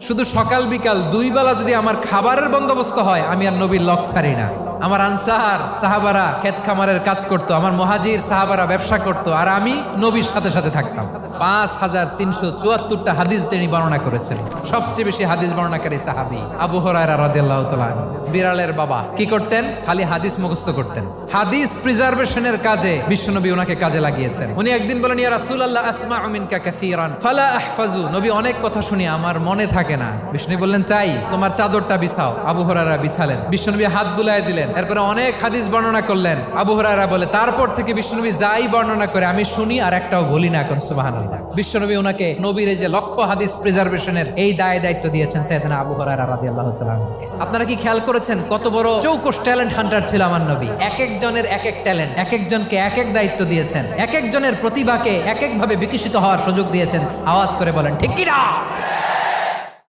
শুধু সকাল বিকাল দুই বেলা যদি আমার খাবারের বন্দোবস্ত হয়, আমি আর নবীর লক ছাড়ি না। আমার আনসার সাহাবারা ক্ষেত খামারের কাজ করতো, আমার মুহাজির সাহাবারা ব্যবসা করতো, আর আমি নবীর সাথে সাথে থাকতাম। 5374টা হাদিস তিনি বর্ণনা করেছেন। সবচেয়ে বেশি হাদিস বর্ণনাকারী সাহাবী আবু হুরায়রা রাদিয়াল্লাহু তাআলা। বিড়ালের বাবা কি করতেন? খালি হাদিস মুখস্থ করতেন। হাদিস প্রিজার্ভেশনের কাজে বিশ্বনবী ওনাকে কাজে লাগিয়েছেন। উনি একদিন বলেন, ইয়া রাসূলুল্লাহ আসমাউ মিনকা কাসীরান ফালা আহফাজু। নবী, অনেক কথা শুনি, আমার মনে থাকে না। বিশ্বনবী বললেন, তাই তোমার চাদরটা বিছাও। আবু হুরায়রা বিছালেন। বিশ্বনবী হাত বুলায় দিলেন। এরপরে অনেক হাদিস বর্ণনা করলেন। আবু হুরায়রা বলে, তারপর থেকে বিশ্বনবী যাই বর্ণনা করে আমি শুনি আর একটাও বলি না। এখন সুবহানাল্লাহ। বিশ্বনবী ওনাকে নবীর এই যে লক্ষ্য হাদিস প্রিজার্ভেশনের এই দায়িত্ব দিয়েছেন সাইয়েদনা আবু হুরায়রা রাদিয়াল্লাহু তাআলা আনহুকে। আপনারা কি খেয়াল করেছেন কত বড় চৌকস ট্যালেন্ট হান্টার ছিল আমার নবী? এক একজনের এক এক ট্যালেন্ট, এক একজনকে এক এক দায়িত্ব দিয়েছেন, এক একজনের প্রতিভাকে এক একভাবে বিকশিত হওয়ার সুযোগ দিয়েছেন। আওয়াজ করে বলেন ঠিক কি না?